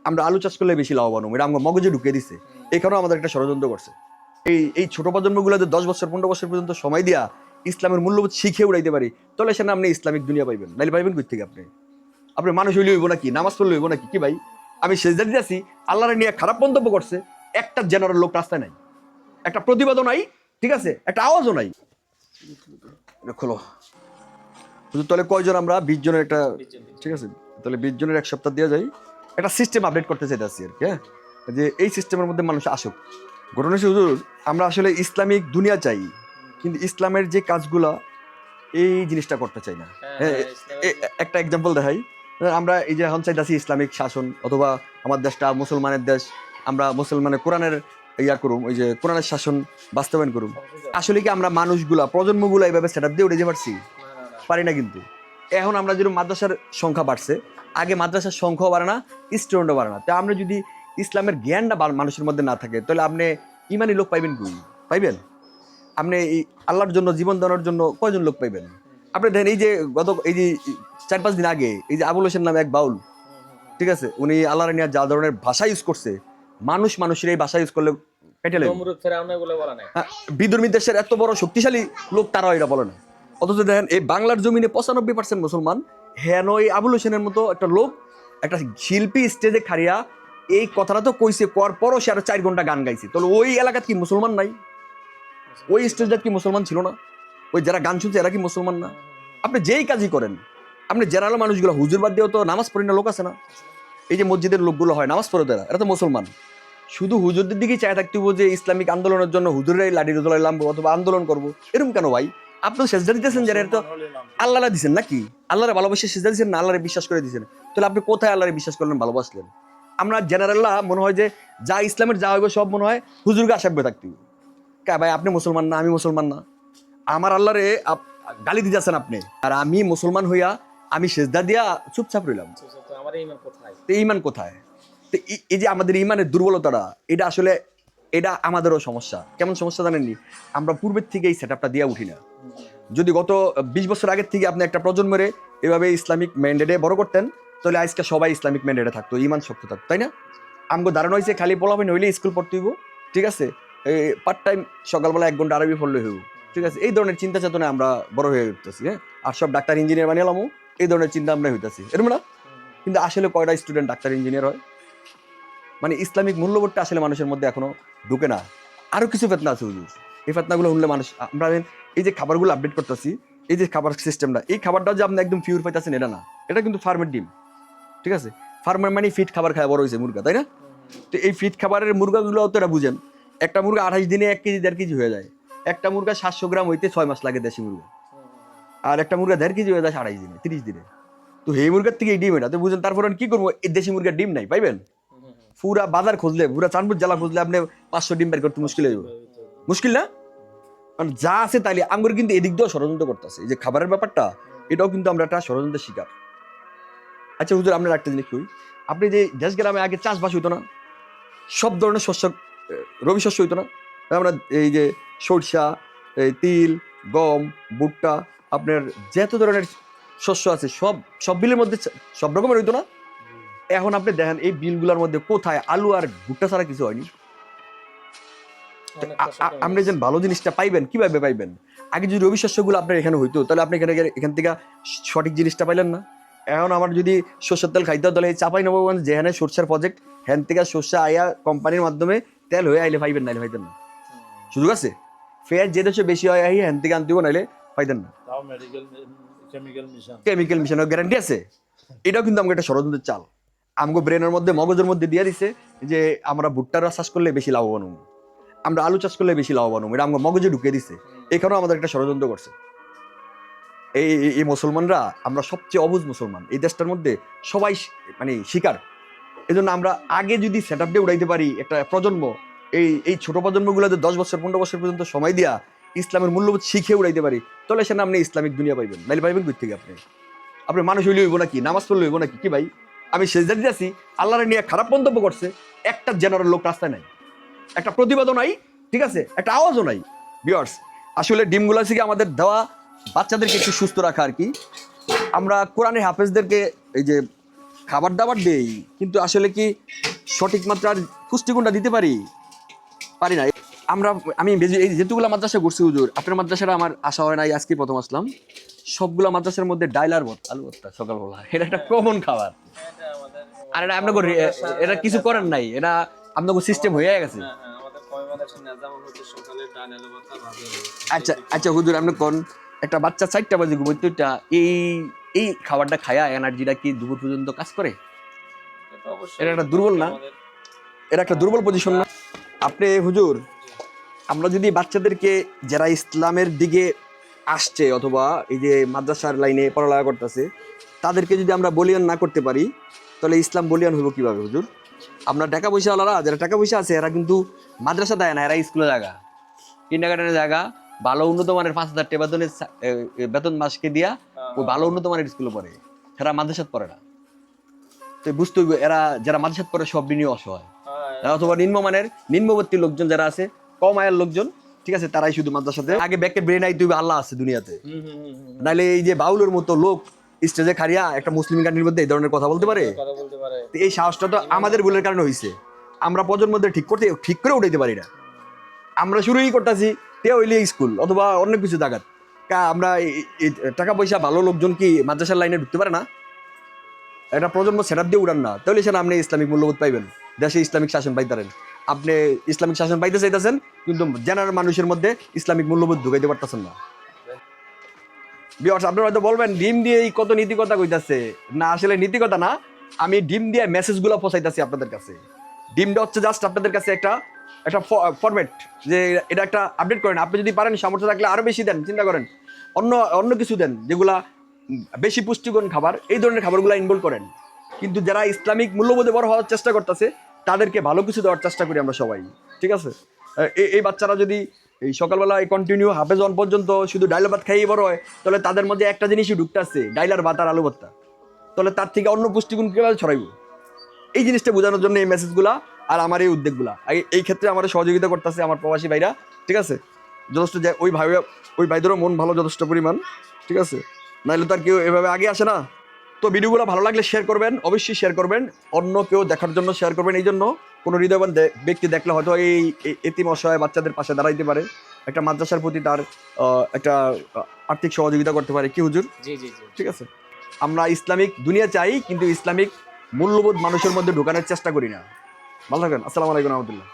আমরা আলু চাষ করলে বেশি লাভবান হবো, এটা আমাকে মগজে ঢুকিয়ে দিচ্ছে। এখানেও আমাদের একটা ষড়যন্ত্র করছে। এই ছোট প্রজন্মগুলোতে 10 বছর 15 বছর পর্যন্ত সময় দিয়া ইসলামের মূল্যবোধ শিখে উড়াইতে পারি, তাহলে সেখানে আপনি ইসলামিক দুনিয়া পাইবেন, নাইলে পাইবেন কই থেকে? আপনি মানুষ হইলে হইব নাকি, নামাজ পড়লে হইব নাকি? কি ভাই, আমি সেজদা দিতেছি, আল্লাহরে নিয়ে খারাপ মন্তব্য করছে, একটা জেনারেল লোক রাস্তায় নাই, একটা প্রতিবাদও নাই, ঠিক আছে, একটা আওয়াজও নাই। খোলো তাহলে কয়জন? আমরা 20 জনের একটা, ঠিক আছে, তাহলে 20 জনের এক সপ্তাহ দেওয়া যায়। একটা সিস্টেম আপডেট করতে চাইতেছি আর কি, হ্যাঁ, যে এই সিস্টেমের মধ্যে মানুষ আসুক। ঘটনা হচ্ছে হুজুর, আমরা আসলে ইসলামিক দুনিয়া চাই, কিন্তু ইসলামের যে কাজগুলা এই জিনিসটা করতে চাই না। একটা এক্সাম্পল দেখাই, আমরা এই যে এখন চাইতেছি ইসলামিক শাসন, অথবা আমার দেশটা মুসলমানের দেশ, আমরা মুসলমানের কোরআনের ইয়া করুম, ওই যে কোরআনের শাসন বাস্তবায়ন করুম। আসলে কি আমরা মানুষগুলা প্রজন্মগুলা এইভাবে সেট আপ দিয়ে উঠে যেতে পারি না? কিন্তু এখন আমরা যেরকম মাদ্রাসার সংখ্যা বাড়ছে, আগে মাদ্রাসার সংখ্যাও বাড়ে না, স্টুডেন্টও বাড়ে না। তা আমরা যদি ইসলামের জ্ঞানটা মানুষের মধ্যে না থাকে, তাহলে আপনি ইমানি লোক পাইবেন কই? পাইবেন আপনি এই আল্লাহর জন্য জীবন দেওয়ার জন্য কয়জন লোক পাইবেন? আপনি দেখেন, এই যে এই যে 4-5 দিন আগে এই যে আবুল হোসেন নামে এক বাউল, ঠিক আছে, উনি আল্লাহর নিয়ে যা ধরনের ভাষা ইউজ করছে, মানুষের এই ভাষা ইউজ করলে কেটে বিধর্মী দেশের এত বড় শক্তিশালী লোক তারাও এটা বলে না। অথচ দেখেন এই বাংলার জমিনে 95% মুসলমান, হেন ওই আবুল হোসেনের মতো একটা লোক, একটা শিল্পী স্টেজে খাড়িয়া এই কথাটা তো কইছে, কর পরও সে আরো 4 ঘন্টা গান গাইছে। তাহলে ওই এলাকাত কি মুসলমান নাই? ওই স্টেজটা কি মুসলমান ছিল না? ওই যারা গান শুনছে এরা কি মুসলমান না? আপনি যেই কাজই করেন, আপনি জেনারেল মানুষগুলো, হুজুর বাদ দিয়েও তো নামাজ পড়ি না লোক আছে না? এই যে মসজিদের লোকগুলো হয় নামাজ পড়ে, এরা তো মুসলমান। শুধু হুজুরদের দিকেই চায় থাকতে হবে যে ইসলামিক আন্দোলনের জন্য হুজুরাই লাঠি জ্বলাই নামবো অথবা আন্দোলন করবো, এরকম কেন ভাই? আপনি সেজদা দিতেছেন যারা, এটা তো আল্লাহ দিচ্ছেন নাকি? আল্লাহরে ভালোবাসে সেজদা দিচ্ছেন না আল্লাহরে বিশ্বাস করে দিচ্ছেন? তাহলে আপনি কোথায় আল্লাহরে বিশ্বাস করলেন, ভালোবাসলেন? আমরা জেনারেলরা মনে হয় যে যা ইসলামের যা হইবে সব মনে হয় হুজুরকে আসাবে থাকতে হবে। কে ভাই, আপনি মুসলমান না, আমি মুসলমান না, আমার আল্লাহরে গালি দিতেছেন আপনি, আর আমি মুসলমান হইয়া আমি সেজদা দিয়া চুপচাপ রইলাম। ঈমান কোথায়? এই যে আমাদের ঈমানের দুর্বলতাটা, এটা আসলে এটা আমাদেরও সমস্যা। কেমন সমস্যা জানেননি? আমরা পূর্বের থেকে এই সেট আপটা দিয়ে উঠি না। যদি গত 20 বছর আগের থেকে আপনি একটা প্রজন্মরে এভাবে ইসলামিক ম্যান্ডেটে বড় করতেন, তাহলে আজকে সবাই ইসলামিক ম্যান্ডেটে থাকতো, ঈমান শক্ত থাকতো, তাই না? আমগো দাঁড়ানো হয়েছে খালি পোলাবেন হইলে স্কুল পড়তে হইব, ঠিক আছে, পার্ট টাইম সকালবেলা 1 ঘন্টা আরবি পড়লে হইব, ঠিক আছে। এই ধরনের চিন্তা চেতনা আমরা বড় হয়ে উঠতেছি, হ্যাঁ, আর সব ডাক্তার ইঞ্জিনিয়ার বানিয়ে এলামও, এই ধরনের চিন্তা আমরা হইতেছি, এরকম না? কিন্তু আসলে কয়টা স্টুডেন্ট ডাক্তার ইঞ্জিনিয়ার হয়? মানে ইসলামিক মূল্যবোধটা আসলে মানুষের মধ্যে এখনো ঢুকে না। আরো কিছু ফেতনা আছে হুজুর, এই ফেতনাগুলো শুনলে মানুষ, আমরা এই যে খাবারগুলো আপডেট করতেছি, এই যে খাবার সিস্টেমটা, এই খাবারটা যে আপনি একদম পিওর পাইতেছেন এটা না, এটা কিন্তু ফার্মের ডিম, ঠিক আছে। ফার্মের মানে ফিট খাবার খাওয়া বড় হয়েছে মুরগা, তাই না? তো এই ফিট খাবারের মুরগাগুলো তো এটা বুঝেন, একটা মুরগা 28 দিনে 1 কেজি 1.5 কেজি হয়ে যায়। একটা মুরগা 700 গ্রাম হইতে 6 মাস লাগে, দেশি মুরগা। আর একটা মুরগা 1.5 কেজি হয়ে যায় 28 দিনে, 30 দিনে। তো এই মুরগার থেকে এই ডিম এটা তো বুঝেন। তারপর কি করবো? এই দেশি মুরগার ডিম নাই, পাইবেন? পুরা বাজার খুঁজলে, পুরা চাঁদপুর জেলা খুঁজলে আপনি 500 ডিম বের করতে মুশকিল হয়ে যাবে। মুশকিল না? কারণ যা আছে তাইলে আঙ্গুর কিন্তু এদিক দিয়েও ষড়যন্ত্র করতেছে। এই যে খাবারের ব্যাপারটা, এটাও কিন্তু আমরা একটা ষড়যন্ত্রের শিকার। আচ্ছা হুজুর, আপনার একটা জিনিস কই, আপনি যে দেশ গ্রামে আগে চাষবাস হইতো না, সব ধরনের শস্য, রবি শস্য হইতো না? আমরা এই যে সরষা, তিল, গম, ভুট্টা, আপনার যত ধরনের শস্য আছে সব বিলের মধ্যে সব রকমের হইতো না? এখন আপনি দেখেন এই বিলগুলোর মধ্যে কোথায় আলু আর ভুট্টা ছাড়া কিছু হয়নি। আপনি যেন ভালো জিনিসটা পাইবেন, কিভাবে পাইবেন? আগে যদি রবি শস্যগুলো আপনার এখানে হইতো, তাহলে আপনি এখান থেকে সঠিক জিনিসটা পাইলেন না। এখন আমার যদি সর্ষের তেল খাইতে হয়, তাহলে চাঁপাইনবাবগঞ্জ যেখানে সর্ষের প্রজেক্ট, হ্যান থেকে সর্ষে আয়া কোম্পানির মাধ্যমে তেল হয়ে আইলে পাইবেন, নাইলে পাইতেন না। সুযোগ আছে, ফেয়ার যে দেশে বেশি হয় আই হ্যান থেকে আনতে নাইলে পাইতেন না। কেমিক্যাল মিশনের গ্যারান্টি আছে। এটাও কিন্তু আমাকে একটা ষড়যন্ত্রের চাল আমগো ব্রেনের মধ্যে, মগজের মধ্যে দিয়ে দিছে যে আমরা ভুট্টার চাষ করলে বেশি লাভবান হবো, আমরা আলু চাষ করলে বেশি লাভবান হবো, এটা আমাকে মগজে ঢুকিয়ে দিছে। এখানেও আমাদের একটা ষড়যন্ত্র করছে। এই মুসলমানরা, আমরা সবচেয়ে অবুঝ মুসলমান এই দেশটার মধ্যে, সবাই মানে শিকার। এই জন্য আমরা আগে যদি সেট আপ দিয়ে উড়াইতে পারি একটা প্রজন্ম, এই ছোট প্রজন্মগুলোতে 10 বছর 15 বছর পর্যন্ত সময় দিয়া ইসলামের মূল্যবোধ শিখে উড়াইতে পারি, তাহলে সেখানে আপনি ইসলামিক দুনিয়া পাইবেন, নাইলে পাইবেন কই থেকে? আপনি মানুষ হইলে হইব নাকি, নামাজ পড়লে হইব নাকি? কি ভাই, আমি সেজদা দিতেছি, আল্লাহরে নিয়ে খারাপ মন্তব্য করছে, একটা জেনারেল লোক রাস্তায় নাই, একটা প্রতিবাদও নাই, ঠিক আছে, একটা আওয়াজও নাই। ভিউয়ার্স, আসলে ডিমগুলা থেকে আমাদের দেওয়া বাচ্চাদেরকে একটু সুস্থ রাখা আর কি। আমরা কোরআনের হাফেজদেরকে এই যে খাবার দাবার দেই, কিন্তু আসলে কি সঠিক মাত্রার পুষ্টিগুণটা দিতে পারি না। আমি এই যেতুগুলো মাদ্রাসা ঘুরছি হুজুর, আপনার মাদ্রাসাটা আমার আসা হয় নাই, আজকে প্রথম আসলাম। সবগুলো মাদ্রাসার মধ্যে ডাইল আর আলু ভর্তা সকালবেলা, এটা একটা কমন খাবার। আর এটা আপনাকে এটা কিছু করেন নাই, এটা আপনাকে সিস্টেম হয়ে গেছে। আচ্ছা আচ্ছা হুজুর, আপনি কোন একটা বাচ্চা 4টা বাজে ঘুমোইতে, এই খাবারটা খায়া এনার্জিটা কি দুপুর পর্যন্ত কাজ করে? এটা একটা দুর্বল না, এটা একটা দুর্বল পজিশন না? আপনি হুজুর, আমরা যদি বাচ্চাদেরকে যারা ইসলামের দিকে আসছে অথবা এই যে মাদ্রাসার লাইনে পড়ালেখা করতেছে, তাদেরকে যদি আমরা বলিয়ান না করতে পারি, তাহলে ইসলাম বলিয়ান হইব কিভাবে হুজুর? আমরা টাকা পয়সাওয়ালারা, যারা টাকা পয়সা আছে, এরা কিন্তু মাদ্রাসা দেয় না, এরা স্কুলে জায়গা, কিন্ডারগার্টেনের জায়গা, ভালো উন্নত মানের 5,000 টাকা বেতন মাসকে দিয়া ওই ভালো উন্নত মানের স্কুলে পড়ে, এরা মাদ্রাসাত পড়ে না। তো বুঝতে হইব এরা যারা মাদ্রাসাত পড়ে সব নিয়ে অসহায়, অথবা নিম্নবর্তী লোকজন যারা আছে, কম আয়ের লোকজন, ঠিক আছে, তারাই শুধু মাদ্রাসাতে আগে ব্যাকের ব্রেন আই তুই আল্লাহ আছে দুনিয়াতে। নাইলে এই যে বাউলের মতো লোক স্টেজে খাড়িয়া একটা মুসলিম কান্ট্রির মধ্যে এই ধরনের কথা বলতে পারে? এই সাহসটা তো আমাদের ভুলের কারণে হয়েছে। আমরা প্রজন্মের মধ্যে ঠিক করে উঠাইতে পারি না। আমরা শুরুই করতেছি তে হইলে স্কুল অথবা অন্য কিছু জায়গা। আমরা টাকা পয়সা ভালো লোকজন কি মাদ্রাসার লাইনে ঢুকতে পারে না? একটা প্রজন্ম সেট আপ দিয়ে উড়ান না, তাহলে সেটা আপনি ইসলামিক মূল্যবোধ পাইবেন, দেশে ইসলামিক শাসন পাইতারেন। আপনি ইসলামিক শাসন পাইতে চাইতেছেন, কিন্তু জেনারেল মানুষের মধ্যে ইসলামিক মূল্যবোধ ঢুকাইতে পারতেছেন না। আপনারা হয়তো বলবেন ডিম দিয়ে এই কত নীতিকতা কইতাছে, না আসলে নীতিকতা না, আমি ডিম দিয়ে মেসেজগুলো পৌঁছাইতেছি আপনাদের কাছে। ডিমটা হচ্ছে জাস্ট আপনাদের কাছে একটা ফরম্যাট, যে এটা একটা আপডেট করেন। আপনি যদি পারেন, সামর্থ্য থাকলে আরো বেশি দেন, চিন্তা করেন অন্য কিছু দেন যেগুলা বেশি পুষ্টিগুণ খাবার, এই ধরনের খাবারগুলো ইনভলভ করেন। কিন্তু যারা ইসলামিক মূল্যবোধে বড় হওয়ার চেষ্টা করতেছে, তাদেরকে ভালো কিছু দেওয়ার চেষ্টা করি আমরা সবাই, ঠিক আছে? এই বাচ্চারা যদি এই সকালবেলায় কন্টিনিউ হাফেজ ওয়ান পর্যন্ত শুধু ডাইল ভাত খাইয়ে বড় হয়, তাহলে তাদের মধ্যে একটা জিনিসই ঢুকতে আসছে, ডাইলার ভাত আর আলু ভর্তা। তাহলে তার থেকে অন্য পুষ্টিগুণ কিভাবে ছড়াইব? এই জিনিসটা বোঝানোর জন্য এই মেসেজগুলা আর আমার এই উদ্যোগগুলা। এই ক্ষেত্রে আমাদের সহযোগিতা করতেছে আমার প্রবাসী ভাইরা, ঠিক আছে? যথেষ্ট যে ওই ভাইদেরও মন ভালো যথেষ্ট পরিমাণ, ঠিক আছে? নাহলে তো আর কেউ এভাবে আগে আসে না। তো ভিডিওগুলো ভালো লাগলে শেয়ার করবেন, অবশ্যই শেয়ার করবেন, অন্য কেউ দেখার জন্য শেয়ার করবেন। এই জন্য কোনো হৃদয়বান ব্যক্তি দেখলে হয়তো এই এতিম অসহায় বাচ্চাদের পাশে দাঁড়াইতে পারে, একটা মাদ্রাসার প্রতি তার একটা আর্থিক সহযোগিতা করতে পারে। কি হুজুর? জি জি জি, ঠিক আছে। আমরা ইসলামিক দুনিয়া চাই, কিন্তু ইসলামিক মূল্যবোধ মানুষের মধ্যে ঢোকানোর চেষ্টা করি না। ভালো থাকবেন। আসসালামু আলাইকুম রহমতুল্লাহ।